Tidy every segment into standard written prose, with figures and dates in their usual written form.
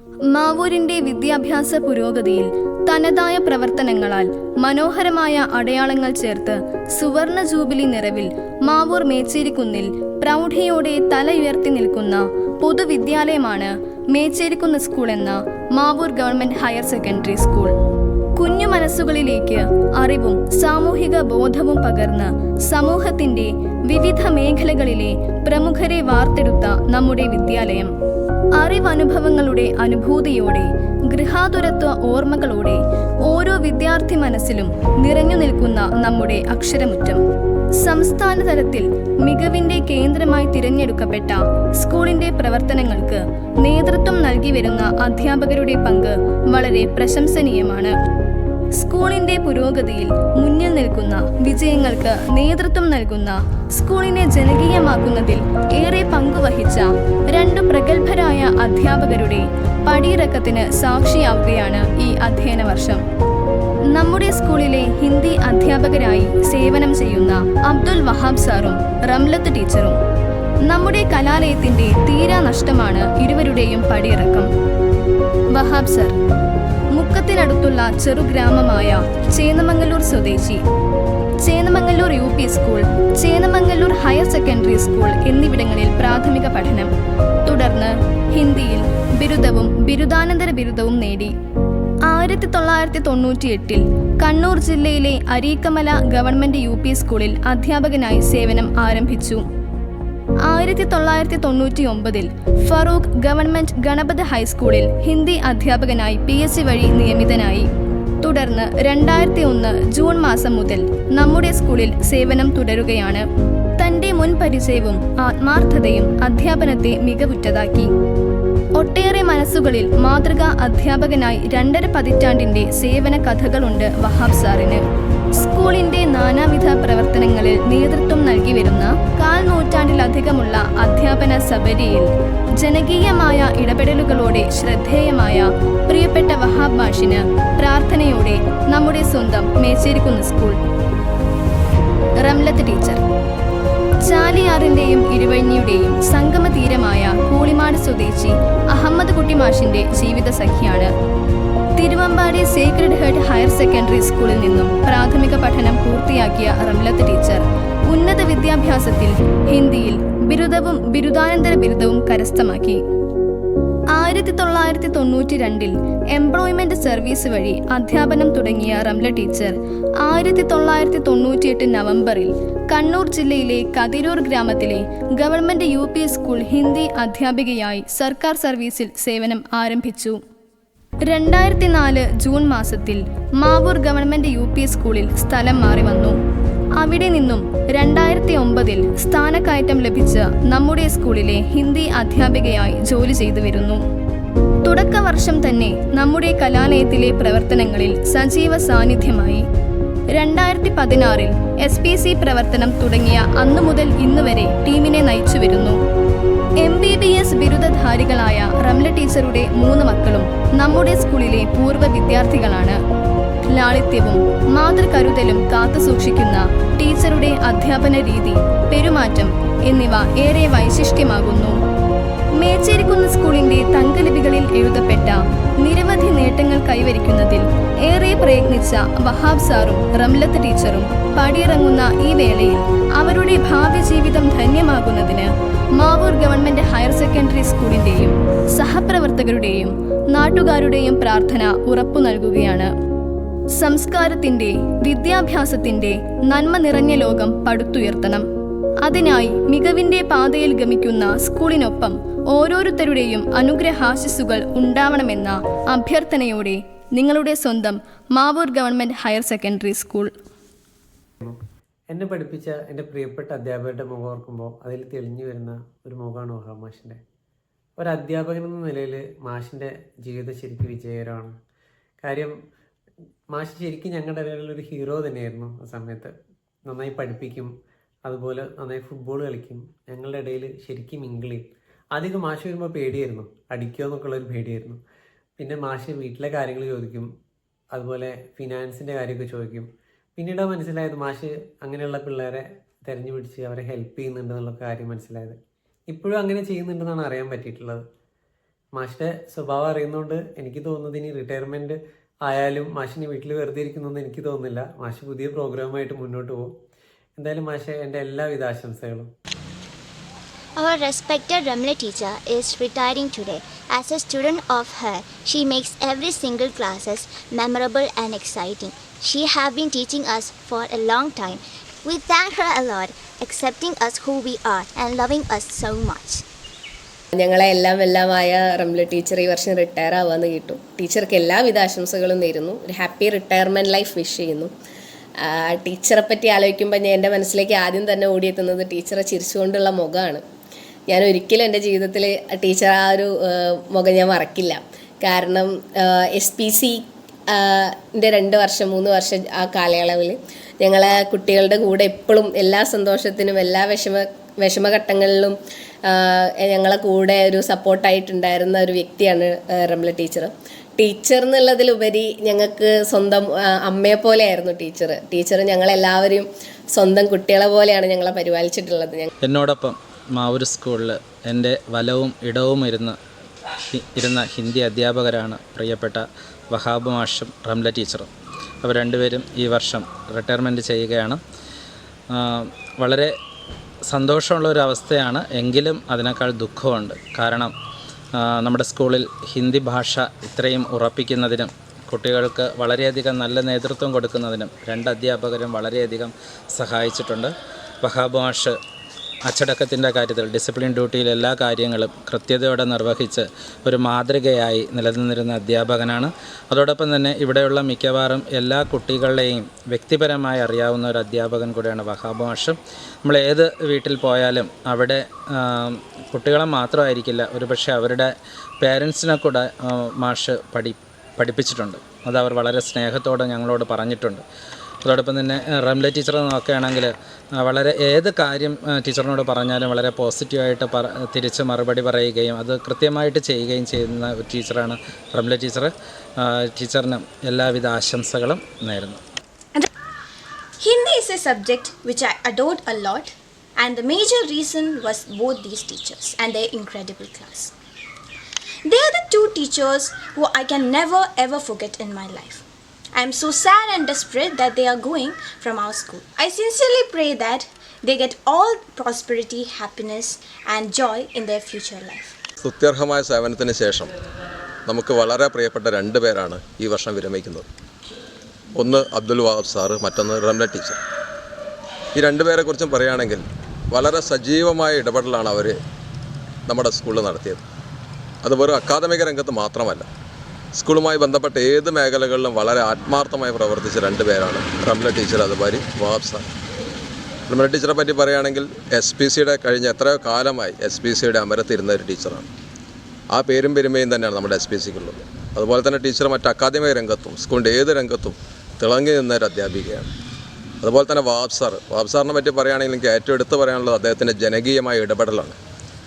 മാവൂരിന്റെ വിദ്യാഭ്യാസ പുരോഗതിയിൽ തനതായ പ്രവർത്തനങ്ങളാൽ മനോഹരമായ അടയാളങ്ങൾ ചേർത്ത് സുവർണ ജൂബിലി നിറവിൽ മാവൂർ മേച്ചേരിക്കുന്നിൽ പ്രൗഢിയോടെ തലയുയർത്തി നിൽക്കുന്ന പൊതുവിദ്യാലയമാണ് മേച്ചേരിക്കുന്ന് സ്കൂൾ എന്ന Mavoor government higher secondary school. കുഞ്ഞു മനസ്സുകളിലേക്ക് അറിവും സാമൂഹിക ബോധവും പകർന്ന് സമൂഹത്തിന്റെ വിവിധ മേഖലകളിലെ പ്രമുഖരെ വാർത്തെടുത്ത നമ്മുടെ വിദ്യാലയം അറിവനുഭവങ്ങളുടെ അനുഭൂതിയോടെ ഗൃഹാതുരത്വ ഓർമ്മകളോടെ ഓരോ വിദ്യാർത്ഥി മനസ്സിലും നിറഞ്ഞു നിൽക്കുന്ന നമ്മുടെ അക്ഷരമുറ്റം. സംസ്ഥാന തലത്തിൽ മികവിന്റെ കേന്ദ്രമായി തിരഞ്ഞെടുക്കപ്പെട്ട സ്കൂളിന്റെ പ്രവർത്തനങ്ങൾക്ക് നേതൃത്വം നൽകി വരുന്ന അധ്യാപകരുടെ പങ്ക് വളരെ പ്രശംസനീയമാണ്. സ്കൂളിന്റെ പുരോഗതിയിൽ മുന്നിൽ നിൽക്കുന്ന, വിജയങ്ങൾക്ക് നേതൃത്വം നൽകുന്ന, സ്കൂളിനെ ജനകീയമാക്കുന്നതിൽ ഏറെ പങ്കുവഹിച്ച രണ്ട് പ്രഗത്ഭരായ അധ്യാപകരുടെ പടിയിറക്കത്തിന് സാക്ഷിയാവുകയാണ് ഈ അധ്യയന വർഷം. നമ്മുടെ സ്കൂളിലെ ഹിന്ദി അധ്യാപകരായി സേവനം ചെയ്യുന്ന അബ്ദുൽ വഹാബ് സാറും റംലത്ത് ടീച്ചറും. നമ്മുടെ കലാലയത്തിന്റെ തീരാ നഷ്ടമാണ് ഇരുവരുടെയും പടിയിറക്കം. വഹാബ് സർ മുക്കത്തിനടുത്തുള്ള ചെറുഗ്രാമമായ ചേന്നമംഗല്ലൂർ സ്വദേശി. Chennamangallur UP school, Chennamangallur higher secondary school എന്നിവിടങ്ങളിൽ പ്രാഥമിക പഠനം. തുടർന്ന് ഹിന്ദിയിൽ ബിരുദവും ബിരുദാനന്തര ബിരുദവും നേടി. 1998 കണ്ണൂർ ജില്ലയിലെ അരീക്കമല ഗവൺമെന്റ് UP സ്കൂളിൽ അധ്യാപകനായി സേവനം ആരംഭിച്ചു. 1999 ഫറൂഖ് ഗവൺമെന്റ് ഗണപത് ഹൈസ്കൂളിൽ ഹിന്ദി അധ്യാപകനായി PSC വഴി നിയമിതനായി. തുടർന്ന് 2001 ജൂൺ മാസം മുതൽ നമ്മുടെ സ്കൂളിൽ സേവനം തുടരുകയാണ്. തന്റെ മുൻ പരിചയവും ആത്മാർത്ഥതയും അധ്യാപനത്തെ മികവുറ്റതാക്കി. ഒട്ടേറെ മനസ്സുകളിൽ മാതൃകാ അധ്യാപകനായി 2.5 പതിറ്റാണ്ടിന്റെ സേവന കഥകളുണ്ട് വഹാബ് സാറിന്. സ്കൂളിന്റെ നാനാവിധ പ്രവർത്തനങ്ങളിൽ നേതൃത്വം നൽകി വരുന്ന 1/4 നൂറ്റാണ്ടിലധികമുള്ള അധ്യാപന സബരിയിൽ ജനകീയമായ ഇടപെടലുകളോടെ ശ്രദ്ധേയമായ പ്രിയപ്പെട്ട വഹാബ് മാഷിന് പ്രാർത്ഥനയോടെ നമ്മുടെ സ്വന്തം മേച്ചേരിക്കുന്ന് സ്കൂൾ. റംലത്ത് ടീച്ചർ ചാലിയാറിന്റെയും ഇരുവഴിഞ്ഞിയുടെയും സംഗമ തീരമായ കൂളിമാട് സ്വദേശി അഹമ്മദ് കുട്ടി മാഷിന്റെ ജീവിത സഖിയാണ്. Thiruvambady sacred heart higher secondary സ്കൂളിൽ നിന്നും പ്രാഥമിക പഠനം പൂർത്തിയാക്കിയ റംലത്ത് ടീച്ചർ ഉന്നത വിദ്യാഭ്യാസത്തിൽ ഹിന്ദിയിൽ ബിരുദവും ബിരുദാനന്തര ബിരുദവും കരസ്ഥമാക്കി. 1992 എംപ്ലോയ്മെന്റ് സർവീസ് വഴി അധ്യാപനം തുടങ്ങിയ റംല ടീച്ചർ 1998 നവംബറിൽ കണ്ണൂർ ജില്ലയിലെ കതിരൂർ ഗ്രാമത്തിലെ ഗവൺമെന്റ് UP സ്കൂൾ ഹിന്ദി അധ്യാപികയായി സർക്കാർ സർവീസിൽ സേവനം ആരംഭിച്ചു. 2004 ജൂൺ മാസത്തിൽ മാവൂർ ഗവൺമെന്റ് UP സ്കൂളിൽ സ്ഥലം മാറി വന്നു. അവിടെ നിന്നും 2009 സ്ഥാനക്കയറ്റം ലഭിച്ച് നമ്മുടെ സ്കൂളിലെ ഹിന്ദി അധ്യാപികയായി ജോലി ചെയ്തു വരുന്നു. തുടക്ക വർഷം തന്നെ നമ്മുടെ കലാലയത്തിലെ പ്രവർത്തനങ്ങളിൽ സജീവ സാന്നിധ്യമായി. 2016 SPC പ്രവർത്തനം തുടങ്ങിയ അന്നു മുതൽ ഇന്നുവരെ ടീമിനെ നയിച്ചു വരുന്നു. MBBS ബിരുദധാരികളായ റംല ടീച്ചറുടെ 3 മക്കളും നമ്മുടെ സ്കൂളിലെ പൂർവ്വ വിദ്യാർത്ഥികളാണ്. ലാളിത്യവും മാതൃകരുതലും കാത്തുസൂക്ഷിക്കുന്ന ടീച്ചറുടെ അധ്യാപന രീതി, പെരുമാറ്റം എന്നിവ ഏറെ വൈശിഷ്ട്യമാകുന്നു. മേച്ചേരിക്കുന്ന് സ്കൂളിന്റെ തങ്കലിപികളിൽ എഴുതപ്പെട്ട നിരവധി നേട്ടങ്ങൾ കൈവരിക്കുന്നതിൽ ഏറെ പ്രയത്നിച്ച വഹാബ് സാറും റംലത്ത് ടീച്ചറും പടിയിറങ്ങുന്ന ഈ വേളയിൽ അവരുടെ ഭാവി ജീവിതം ധന്യമാകുന്നതിന് മാവൂർ ഗവൺമെന്റ് ഹയർ സെക്കൻഡറി സ്കൂളിന്റെയും സഹപ്രവർത്തകരുടെയും നാട്ടുകാരുടെയും പ്രാർത്ഥന ഉറപ്പു നൽകുകയാണ്. സംസ്കാരത്തിന്റെ, വിദ്യാഭ്യാസത്തിന്റെ നന്മ നിറഞ്ഞ ലോകം പടുത്തുയർത്തണം. അതിനായി മികവിന്റെ പാതയിൽ ഗമിക്കുന്ന സ്കൂളിനൊപ്പം ഓരോരുത്തരുടെയും അനുഗ്രഹാശിസ്സുകൾ ഉണ്ടാവണമെന്ന അഭ്യർത്ഥനയോടെ നിങ്ങളുടെ സ്വന്തം Mavoor government higher secondary school. എന്നെ പഠിപ്പിച്ച എൻ്റെ പ്രിയപ്പെട്ട അധ്യാപകരുടെ മുഖം ഓർക്കുമ്പോൾ അതിൽ തെളിഞ്ഞു വരുന്ന ഒരു മുഖമാണ് വഹാബ് മാഷിൻ്റെ. ഒരു അധ്യാപകൻ എന്ന നിലയിൽ മാഷിൻ്റെ ജീവിതം ശരിക്കും വിജയകരമാണ്. കാര്യം മാഷ് ശരിക്കും ഞങ്ങളുടെ ഇടയിലൊരു ഹീറോ തന്നെയായിരുന്നു. ആ സമയത്ത് നന്നായി പഠിപ്പിക്കും, അതുപോലെ നന്നായി ഫുട്ബോൾ കളിക്കും. ഞങ്ങളുടെ ഇടയിൽ ശരിക്കും മിങ്കിൾ ചെയ്യും. ആദ്യമൊക്കെ മാഷ് വരുമ്പോൾ പേടിയായിരുന്നു, അടിക്കുമോ എന്നൊക്കെയുള്ളൊരു പേടിയായിരുന്നു. പിന്നെ മാഷ് വീട്ടിലെ കാര്യങ്ങൾ ചോദിക്കും, അതുപോലെ ഫിനാൻസിൻ്റെ കാര്യമൊക്കെ ചോദിക്കും. പിന്നീട് മനസ്സിലായത് മാഷ് അങ്ങനെയുള്ള പിള്ളേരെ തിരഞ്ഞു പിടിച്ച് അവരെ ഹെൽപ്പ് ചെയ്യുന്നുണ്ട് എന്നുള്ള കാര്യം മനസ്സിലായത്. ഇപ്പോഴും അങ്ങനെ ചെയ്യുന്നുണ്ടെന്നാണ് അറിയാൻ പറ്റിയിട്ടുള്ളത്. മാഷിൻ്റെ സ്വഭാവം അറിയുന്നതുകൊണ്ട് എനിക്ക് തോന്നുന്നത് ഇനി റിട്ടയർമെൻറ്റ് ആയാലും മാഷിന് വീട്ടിൽ വെറുതെ ഇരിക്കുന്നൊന്നും എനിക്ക് തോന്നുന്നില്ല. മാഷ് പുതിയ പ്രോഗ്രാമായിട്ട് മുന്നോട്ട് പോകും. എന്തായാലും മാഷെ എൻ്റെ എല്ലാവിധ ആശംസകളും. Our respected Ramla teacher is retiring today. As a student of her, she makes every single classes memorable and exciting. She have been teaching us for a long time. We thank her a lot, accepting us who we are and loving us so much. ഞങ്ങളെ എല്ലാമായ Ramla teacher ഈ വർഷം retire ആവാന്ന് കേട്ടു. ടീച്ചർക്ക് എല്ലാവിധ ആശംസകളും നേരുന്നു. ഒരു happy retirement life wish ചെയ്യുന്നു. ടീച്ചറെ പറ്റി ആലോചിക്കുമ്പോൾ എൻ്റെ മനസ്സിലേക്ക് ആദ്യം തന്നെ ഓടിയെത്തുന്നത് ടീച്ചറെ ചിരിച്ചുകൊണ്ടുള്ള മുഖമാണ്. ഞാൻ ഒരിക്കലും എൻ്റെ ജീവിതത്തിൽ ടീച്ചർ ആ ഒരു മുഖം ഞാൻ മറക്കില്ല. കാരണം SPC 2 വർഷം 3 വർഷം ആ കാലയളവിൽ ഞങ്ങളെ കുട്ടികളുടെ കൂടെ എപ്പോഴും എല്ലാ സന്തോഷത്തിനും എല്ലാ വിഷമഘട്ടങ്ങളിലും ഞങ്ങളെ കൂടെ ഒരു സപ്പോർട്ടായിട്ടുണ്ടായിരുന്ന ഒരു വ്യക്തിയാണ് റംല ടീച്ചർ. ടീച്ചർ എന്നുള്ളതിലുപരി ഞങ്ങൾക്ക് സ്വന്തം അമ്മയെ പോലെയായിരുന്നു ടീച്ചർ ഞങ്ങളെല്ലാവരെയും സ്വന്തം കുട്ടികളെ പോലെയാണ് ഞങ്ങളെ പരിപാലിച്ചിട്ടുള്ളത്. എന്നോടൊപ്പം മാവൂർ സ്കൂളിൽ എൻ്റെ വലവും ഇടവും ഇരുന്ന ഹിന്ദി അധ്യാപകരാണ് പ്രിയപ്പെട്ട വഹാബ് മാഷും റംല ടീച്ചറും. അവർ രണ്ടുപേരും ഈ വർഷം റിട്ടയർമെൻറ്റ് ചെയ്യുകയാണ്. വളരെ സന്തോഷമുള്ള ഒരു അവസ്ഥയാണ്, എങ്കിലും അതിനേക്കാൾ ദുഃഖമുണ്ട്. കാരണം നമ്മുടെ സ്കൂളിൽ ഹിന്ദി ഭാഷ ഇത്രയും ഉറപ്പിക്കുന്നതിനും കുട്ടികൾക്ക് വളരെയധികം നല്ല നേതൃത്വം കൊടുക്കുന്നതിനും 2 അധ്യാപകരും വളരെയധികം സഹായിച്ചിട്ടുണ്ട്. വഹാബ് മാഷ് അച്ചടക്കത്തിൻ്റെ കാര്യത്തിൽ ഡിസിപ്ലിൻ ഡ്യൂട്ടിയിൽ എല്ലാ കാര്യങ്ങളും കൃത്യതയോടെ നിർവഹിച്ച് ഒരു മാതൃകയായി നിലനിന്നിരുന്ന അധ്യാപകനാണ്. അതോടൊപ്പം തന്നെ ഇവിടെയുള്ള മിക്കവാറും എല്ലാ കുട്ടികളെയും വ്യക്തിപരമായി അറിയാവുന്ന ഒരു അധ്യാപകൻ കൂടെയാണ് വഹാബ് മാഷ്. നമ്മൾ ഏത് വീട്ടിൽ പോയാലും അവിടെ കുട്ടികളെ മാത്രമായിരിക്കില്ല, ഒരുപക്ഷെ അവരുടെ പേരൻസിനെ കൂടെ മാഷ് പഠിപ്പിച്ചിട്ടുണ്ട്. അതവർ വളരെ സ്നേഹത്തോടെ ഞങ്ങളോട് പറഞ്ഞിട്ടുണ്ട്. അതോടൊപ്പം തന്നെ റംല ടീച്ചറെ നോക്കുകയാണെങ്കിൽ വളരെ ഏത് കാര്യം ടീച്ചറിനോട് പറഞ്ഞാലും വളരെ പോസിറ്റീവായിട്ട് തിരിച്ച് മറുപടി പറയുകയും അത് കൃത്യമായിട്ട് ചെയ്യുകയും ചെയ്യുന്ന ഒരു ടീച്ചറാണ് റംല ടീച്ചർ. ടീച്ചറിന് എല്ലാവിധ ആശംസകളും നേരുന്നു. Hindi is a subject which I adored a lot, and the major reason was both these teachers and their incredible class. They are the 2 teachers who I can never ever forget in my life. I am so sad and desperate that they are going from our school. I sincerely pray that they get all prosperity, happiness and joy in their future life. സ്തുത്യർഹമായ സേവനത്തിന് ശേഷം നമുക്ക് വളരെ പ്രിയപ്പെട്ട 2 പേരാണ് ഈ വർഷം വിരമിക്കുന്നത്. ഒന്ന് Abdul Wahab sir, മറ്റൊന്ന് റംല ടീച്ചർ. ഈ 2 പേരെക്കുറിച്ചും പറയുകയാണെങ്കിൽ വളരെ സജീവമായ ഇടപെടലാണ് അവർ നമ്മുടെ സ്കൂളിൽ നടത്തിയത്. അത് വെറും അക്കാദമിക രംഗത്ത് മാത്രമല്ല, സ്കൂളുമായി ബന്ധപ്പെട്ട ഏത് മേഖലകളിലും വളരെ ആത്മാർത്ഥമായി പ്രവർത്തിച്ച 2 പേരാണ് റംല ടീച്ചർ അതുപോലെ വഹാബ് സാർ. റംല ടീച്ചറെ പറ്റി പറയുകയാണെങ്കിൽ SPCയുടെ കഴിഞ്ഞ എത്രയോ കാലമായി SPCയുടെ അമരത്തിരുന്ന ഒരു ടീച്ചറാണ്. ആ പേരും പെരുമയും തന്നെയാണ് നമ്മുടെ SPCക്കുള്ളത്. അതുപോലെ തന്നെ ടീച്ചർ മറ്റ് അക്കാദമിക രംഗത്തും സ്കൂളിൻ്റെ ഏത് രംഗത്തും തിളങ്ങി നിന്നൊരു അധ്യാപികയാണ്. അതുപോലെ തന്നെ വഹാബ് സാറിനെ പറ്റി പറയുകയാണെങ്കിൽ എനിക്ക് ഏറ്റവും എടുത്ത് പറയാനുള്ളത് അദ്ദേഹത്തിൻ്റെ ജനകീയമായ ഇടപെടലാണ്.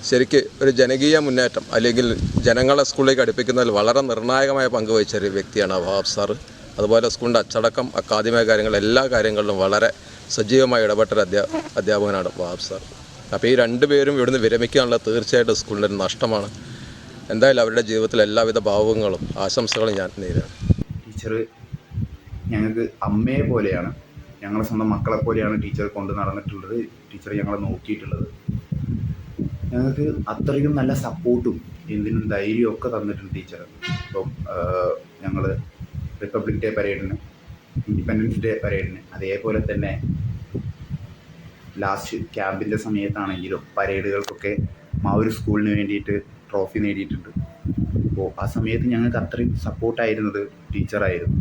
ശരിക്ക് ഒരു ജനകീയ മുന്നേറ്റം അല്ലെങ്കിൽ ജനങ്ങളെ സ്കൂളിലേക്ക് അടുപ്പിക്കുന്നതിൽ വളരെ നിർണായകമായ പങ്ക് വഹിച്ച ഒരു വ്യക്തിയാണ് വഹാബ് സാറ്. അതുപോലെ സ്കൂളിൻ്റെ അച്ചടക്കം, അക്കാദമിക കാര്യങ്ങൾ, എല്ലാ കാര്യങ്ങളിലും വളരെ സജീവമായി ഇടപെട്ടൊരു അധ്യാപകനാണ് വഹാബ് സാർ. അപ്പോൾ ഈ 2 പേരും ഇവിടുന്ന് വിരമിക്കാനുള്ളത് തീർച്ചയായിട്ടും സ്കൂളിൻ്റെ ഒരു നഷ്ടമാണ്. എന്തായാലും അവരുടെ ജീവിതത്തിൽ എല്ലാവിധ ഭാവങ്ങളും ആശംസകളും ഞാൻ നേരുകയാണ്. ടീച്ചർ ഞങ്ങൾക്ക് അമ്മയെ പോലെയാണ്, ഞങ്ങളെ സ്വന്തം മക്കളെ പോലെയാണ് ടീച്ചർ കൊണ്ട് നടന്നിട്ടുള്ളത്. ടീച്ചർ ഞങ്ങളെ നോക്കിയിട്ടുള്ളത്. ഞങ്ങൾക്ക് അത്രയും നല്ല സപ്പോർട്ടും എന്തിനും ധൈര്യവും ഒക്കെ തന്നിട്ടുണ്ട് ടീച്ചർ. ഇപ്പം ഞങ്ങൾ റിപ്പബ്ലിക് ഡേ പരേഡിന്, ഇൻഡിപെൻഡൻസ് ഡേ പരേഡിന്, അതേപോലെ തന്നെ ലാസ്റ്റ് ക്യാമ്പിൻ്റെ സമയത്താണെങ്കിലും പരേഡുകൾക്കൊക്കെ മാവൂർ സ്കൂളിന് വേണ്ടിയിട്ട് ട്രോഫി നേടിയിട്ടുണ്ട്. അപ്പോൾ ആ സമയത്ത് ഞങ്ങൾക്ക് അത്രയും സപ്പോർട്ടായിരുന്നത് ടീച്ചറായിരുന്നു.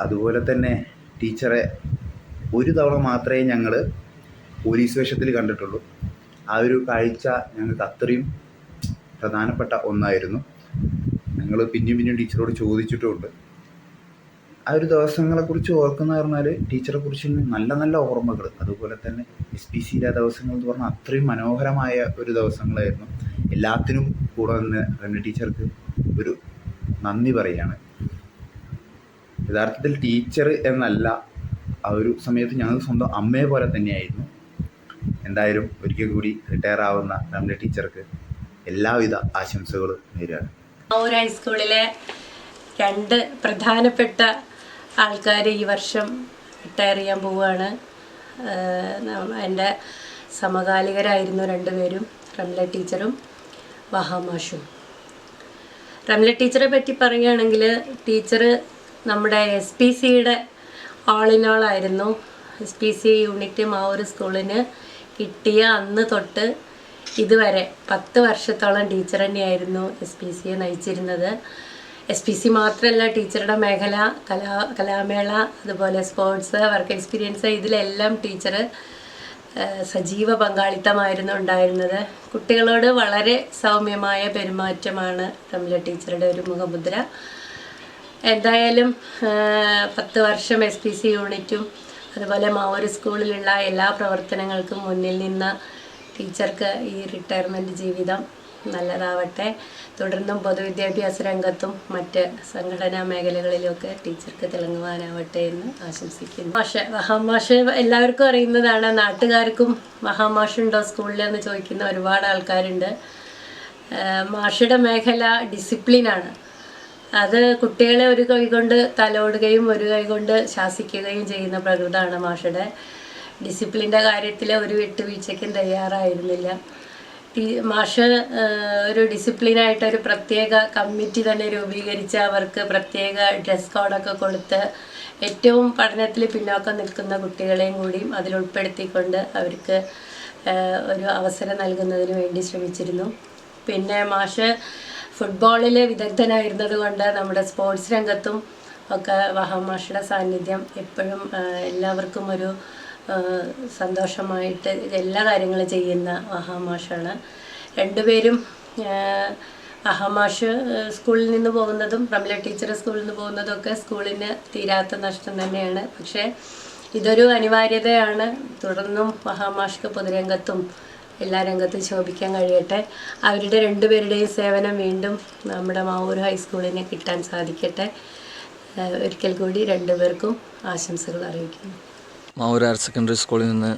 അതുപോലെ തന്നെ ടീച്ചറെ ഒരു തവണ മാത്രമേ ഞങ്ങൾ പോലീസ് വേഷത്തിൽ കണ്ടിട്ടുള്ളൂ. ആ ഒരു കാഴ്ച ഞങ്ങൾക്ക് അത്രയും പ്രധാനപ്പെട്ട ഒന്നായിരുന്നു. ഞങ്ങൾ പിന്നെയും ടീച്ചറോട് ചോദിച്ചിട്ടുമുണ്ട്. ആ ഒരു ദിവസങ്ങളെക്കുറിച്ച് ഓർക്കുന്ന പറഞ്ഞാൽ ടീച്ചറെക്കുറിച്ച് നല്ല നല്ല ഓർമ്മകൾ. അതുപോലെ തന്നെ SPCയിലെ ദിവസങ്ങൾ എന്ന് പറഞ്ഞാൽ അത്രയും മനോഹരമായ ഒരു ദിവസങ്ങളായിരുന്നു. എല്ലാത്തിനും കൂടെ നിന്ന് റംല ടീച്ചർക്ക് ഒരു നന്ദി പറയുകയാണ്. യഥാർത്ഥത്തിൽ ടീച്ചർ എന്നല്ല, ആ ഒരു സമയത്ത് ഞങ്ങൾ സ്വന്തം അമ്മയെ പോലെ തന്നെയായിരുന്നു. എന്തായാലും ഒരിക്കൽ കൂടി റിട്ടയർ ആവുന്ന റംല ടീച്ചർക്ക് എല്ലാവിധ ആശംസകളും നേരുകയാണ്. മാവൂർ ഹൈസ്കൂളിലെ 2 പ്രധാനപ്പെട്ട ആൾക്കാർ ഈ വർഷം റിട്ടയർ ചെയ്യാൻ പോവുകയാണ്. എൻ്റെ സമകാലികരായിരുന്നു 2 പേരും, റംല ടീച്ചറും വഹാമാഷും. റംല ടീച്ചറെ പറ്റി പറയുകയാണെങ്കിൽ ടീച്ചർ നമ്മുടെ SPCയുടെ ഓൾ ഇൻ ഓൾ ആയിരുന്നു. SPC യൂണിറ്റ് മാവൂർ സ്കൂളിന് കിട്ടിയ അന്ന് തൊട്ട് ഇതുവരെ 10 വർഷത്തോളം ടീച്ചർ തന്നെയായിരുന്നു SPCയെ നയിച്ചിരുന്നത്. SPC മാത്രമല്ല, ടീച്ചറുടെ മേഖല, കലാമേള, അതുപോലെ സ്പോർട്സ്, വർക്ക് എക്സ്പീരിയൻസ്, ഇതിലെല്ലാം ടീച്ചർ സജീവ പങ്കാളിത്തമായിരുന്നു ഉണ്ടായിരുന്നത്. കുട്ടികളോട് വളരെ സൗമ്യമായ പെരുമാറ്റമാണ് റംല ടീച്ചറുടെ ഒരു മുഖമുദ്ര. എന്തായാലും 10 വർഷം SPC യൂണിറ്റും അതുപോലെ മാവൂർ സ്കൂളിലുള്ള എല്ലാ പ്രവർത്തനങ്ങൾക്കും മുന്നിൽ നിന്ന് ടീച്ചർക്ക് ഈ റിട്ടയർമെൻറ്റ് ജീവിതം നല്ലതാവട്ടെ. തുടർന്നും പൊതുവിദ്യാഭ്യാസ രംഗത്തും മറ്റ് സംഘടനാ മേഖലകളിലുമൊക്കെ ടീച്ചർക്ക് തിളങ്ങുവാനാവട്ടെ എന്ന് ആശംസിക്കുന്നു. വഹാമാഷ് എല്ലാവർക്കും അറിയുന്നതാണ്. നാട്ടുകാർക്കും വഹാമാഷുണ്ടോ സ്കൂളിലെന്ന് ചോദിക്കുന്ന ഒരുപാട് ആൾക്കാരുണ്ട്. മാഷയുടെ മേഖല ഡിസിപ്ലിനാണ്. അത് കുട്ടികളെ ഒരു കൈ കൊണ്ട് തലോടുകയും ഒരു കൈ കൊണ്ട് ശാസിക്കുകയും ചെയ്യുന്ന പ്രകൃതമാണ് മാഷയുടെ. ഡിസിപ്ലിൻ്റെ കാര്യത്തിൽ ഒരു വിട്ടുവീഴ്ചയ്ക്കും തയ്യാറായിരുന്നില്ല. മാഷ് ഒരു ഡിസിപ്ലിനായിട്ടൊരു പ്രത്യേക കമ്മിറ്റി തന്നെ രൂപീകരിച്ച് അവർക്ക് പ്രത്യേക ഡ്രസ് കോഡൊക്കെ കൊടുത്ത് ഏറ്റവും പഠനത്തിൽ പിന്നോക്കം നിൽക്കുന്ന കുട്ടികളെയും കൂടിയും അതിലുൾപ്പെടുത്തിക്കൊണ്ട് അവർക്ക് ഒരു അവസരം നൽകുന്നതിന് വേണ്ടി ശ്രമിച്ചിരുന്നു. പിന്നെ മാഷ് ഫുട്ബോളിൽ വിദഗ്ധനായിരുന്നത് കൊണ്ട് നമ്മുടെ സ്പോർട്സ് രംഗത്തും ഒക്കെ വഹാമാഷയുടെ സാന്നിധ്യം എപ്പോഴും എല്ലാവർക്കും ഒരു സന്തോഷമായിട്ട് എല്ലാ കാര്യങ്ങളും ചെയ്യുന്ന വഹാമാഷാണ്. 2 പേരും വഹാമാഷ് സ്കൂളിൽ നിന്ന് പോകുന്നതും റംല ടീച്ചർ സ്കൂളിൽ നിന്ന് പോകുന്നതും ഒക്കെ സ്കൂളിന് തീരാത്ത നഷ്ടം തന്നെയാണ്. പക്ഷേ ഇതൊരു അനിവാര്യതയാണ്. തുടർന്നും വഹാമാഷ്ക്ക് പൊതുരംഗത്തും എല്ലാ രംഗത്തും ശോഭിക്കാൻ കഴിയട്ടെ. അവരുടെ 2 പേരുടെയും സേവനം വീണ്ടും നമ്മുടെ മാവൂർ ഹൈസ്കൂളിന് കിട്ടാൻ സാധിക്കട്ടെ. ഒരിക്കൽ കൂടി 2 പേർക്കും ആശംസകൾ അറിയിക്കുന്നു. മാവൂർ ഹയർ സെക്കൻഡറി സ്കൂളിൽ നിന്ന്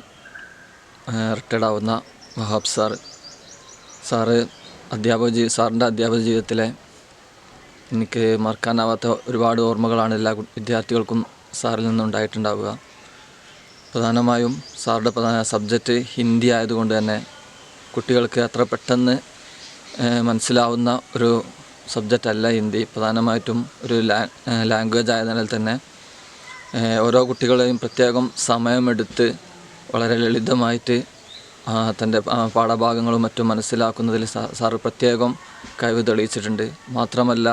റിട്ടയർഡ് ആവുന്ന വഹാബ് സാറിൻ്റെ അധ്യാപക ജീവിതത്തിലെ എനിക്ക് മറക്കാനാവാത്ത ഒരുപാട് ഓർമ്മകളാണ് എല്ലാ വിദ്യാർത്ഥികൾക്കും സാറിൽ നിന്നുണ്ടായിട്ടുണ്ടാവുക. പ്രധാനമായും സാറുടെ പ്രധാന സബ്ജക്റ്റ് ഹിന്ദി ആയതുകൊണ്ട് തന്നെ കുട്ടികൾക്ക് അത്ര പെട്ടെന്ന് മനസ്സിലാവുന്ന ഒരു സബ്ജക്റ്റ് അല്ല ഹിന്ദി. പ്രധാനമായിട്ടും ഒരു ലാംഗ്വേജ് ആയതിനാൽ തന്നെ ഓരോ കുട്ടികളെയും പ്രത്യേകം സമയമെടുത്ത് വളരെ ലളിതമായിട്ട് തൻ്റെ പാഠഭാഗങ്ങളും മറ്റും മനസ്സിലാക്കുന്നതിൽ സാറ് പ്രത്യേകം കഴിവ് തെളിയിച്ചിട്ടുണ്ട്. മാത്രമല്ല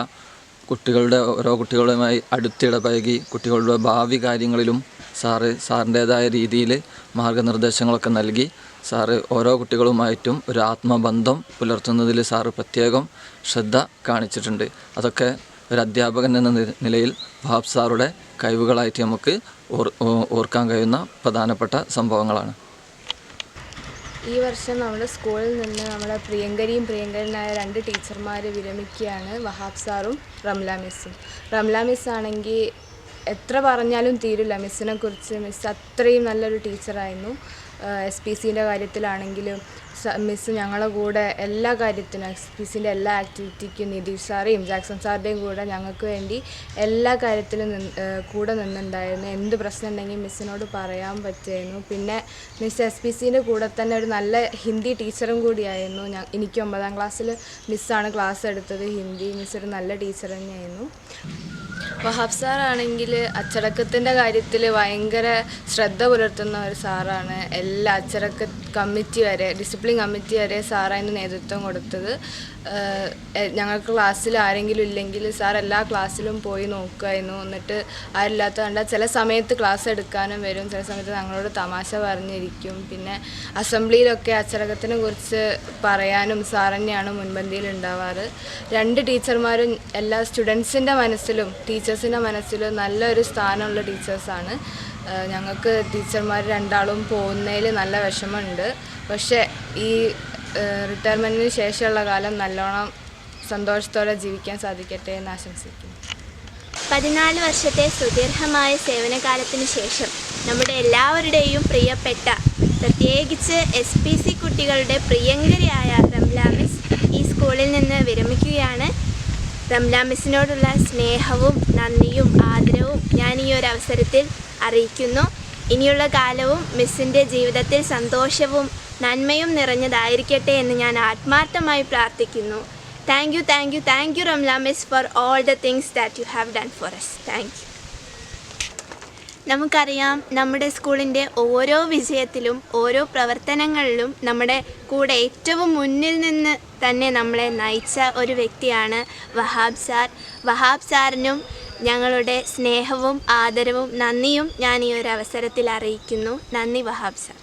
ഓരോ കുട്ടികളുമായി അടുത്തിടപഴകി കുട്ടികളുടെ ഭാവി കാര്യങ്ങളിലും സാറിൻ്റേതായ രീതിയിൽ മാർഗനിർദ്ദേശങ്ങളൊക്കെ നൽകി സാറ് ഓരോ കുട്ടികളുമായിട്ടും ഒരു ആത്മബന്ധം പുലർത്തുന്നതിൽ സാറ് പ്രത്യേകം ശ്രദ്ധ കാണിച്ചിട്ടുണ്ട്. അതൊക്കെ ഒരു അധ്യാപകൻ എന്ന നിലയിൽ വഹാബ് സാറുടെ കഴിവുകളായിട്ട് നമുക്ക് ഓർക്കാൻ കഴിയുന്ന പ്രധാനപ്പെട്ട സംഭവങ്ങളാണ്. ഈ വർഷം നമ്മുടെ സ്കൂളിൽ നിന്ന് നമ്മുടെ പ്രിയങ്കരനായ 2 ടീച്ചർമാർ വിരമിക്കുകയാണ്. വഹാബ് സാറും റംല മിസ്സും. റംല മിസ്സാണെങ്കിൽ എത്ര പറഞ്ഞാലും തീരില്ല മിസ്സിനെ കുറിച്ച്. മിസ് അത്രയും നല്ലൊരു ടീച്ചറായിരുന്നു. SPCൻ്റെ കാര്യത്തിലാണെങ്കിലും മിസ്സ് ഞങ്ങളുടെ കൂടെ എല്ലാ കാര്യത്തിനും SPCൻ്റെ എല്ലാ ആക്ടിവിറ്റിക്കും നിതീഷ് സാറേയും ജാക്സൺ സാറിൻ്റെയും കൂടെ ഞങ്ങൾക്ക് വേണ്ടി എല്ലാ കാര്യത്തിലും കൂടെ നിന്നുണ്ടായിരുന്നു. എന്ത് പ്രശ്നം ഉണ്ടെങ്കിൽ മിസ്സിനോട് പറയാൻ പറ്റുമായിരുന്നു. പിന്നെ മിസ് SPCൻ്റെ കൂടെ തന്നെ ഒരു നല്ല ഹിന്ദി ടീച്ചറും കൂടിയായിരുന്നു. എനിക്ക് 9ാം ക്ലാസ്സിൽ മിസ്സാണ് ക്ലാസ് എടുത്തത് ഹിന്ദി. മിസ് ഒരു നല്ല ടീച്ചർ തന്നെയായിരുന്നു. വഹാബ് സാറാണെങ്കിൽ അച്ചടക്കത്തിൻ്റെ കാര്യത്തിൽ ഭയങ്കര ശ്രദ്ധ പുലർത്തുന്ന ഒരു സാറാണ്. എല്ലാ അച്ചടക്ക കമ്മിറ്റി വരെ, ഡിസിപ്ലിൻ കമ്മിറ്റി വരെ സാറായിരുന്നു നേതൃത്വം കൊടുത്തത്. ഞങ്ങൾക്ക് ക്ലാസ്സിൽ ആരെങ്കിലും ഇല്ലെങ്കിൽ സാർ എല്ലാ ക്ലാസ്സിലും പോയി നോക്കുമായിരുന്നു. എന്നിട്ട് ആരില്ലാത്ത കണ്ടാൽ ചില സമയത്ത് ക്ലാസ് എടുക്കാനും വരും, ചില സമയത്ത് ഞങ്ങളോട് തമാശ പറഞ്ഞിരിക്കും. പിന്നെ അസംബ്ലിയിലൊക്കെ അച്ചടക്കത്തിനെ കുറിച്ച് പറയാനും സാർ തന്നെയാണ് മുൻപന്തിയിൽ ഉണ്ടാവാറ്. 2 ടീച്ചർമാരും എല്ലാ സ്റ്റുഡൻസിൻ്റെ മനസ്സിലും ടീച്ചേഴ്സിൻ്റെ മനസ്സിലും നല്ലൊരു സ്ഥാനമുള്ള ടീച്ചേഴ്സാണ്. ഞങ്ങൾക്ക് ടീച്ചർമാർ 2 ആളും പോകുന്നതിൽ നല്ല വിഷമമുണ്ട്. പക്ഷേ ഈ റിട്ടയർമെൻറ്റിന് ശേഷമുള്ള കാലം നല്ലോണം സന്തോഷത്തോടെ ജീവിക്കാൻ സാധിക്കട്ടെ എന്ന് ആശംസിക്കുന്നു. 14 വർഷത്തെ സുദീർഘമായ സേവനകാലത്തിന് ശേഷം നമ്മുടെ എല്ലാവരുടെയും പ്രിയപ്പെട്ട, പ്രത്യേകിച്ച് SPC കുട്ടികളുടെ പ്രിയങ്കരിയായ റംല മിസ് ഈ സ്കൂളിൽ നിന്ന് വിരമിക്കുകയാണ്. റംല മിസ്സിനോടുള്ള സ്നേഹവും നന്ദിയും ആദരവും ഞാൻ ഈ ഒരു അവസരത്തിൽ അറിയിക്കുന്നു. ഇനിയുള്ള കാലവും മിസ്സിൻ്റെ ജീവിതത്തിൽ സന്തോഷവും നന്മയും നിറഞ്ഞതായിരിക്കട്ടെ എന്ന് ഞാൻ ആത്മാർത്ഥമായി പ്രാർത്ഥിക്കുന്നു. Thank you Ramla miss for all the things that you have done for us. Thank you. നമുക്കറിയാം, നമ്മുടെ സ്കൂളിൻ്റെ ഓരോ വിജയത്തിലും ഓരോ പ്രവർത്തനങ്ങളിലും നമ്മുടെ കൂടെ ഏറ്റവും മുന്നിൽ നിന്ന് തന്നെ നമ്മളെ നയിച്ച ഒരു വ്യക്തിയാണ് വഹാബ് സാർ. വഹാബ് സാറിനും ഞങ്ങളുടെ സ്നേഹവും ആദരവും നന്ദിയും ഞാൻ ഈ ഒരു അവസരത്തിൽ അറിയിക്കുന്നു. നന്ദി വഹാബ് സാർ.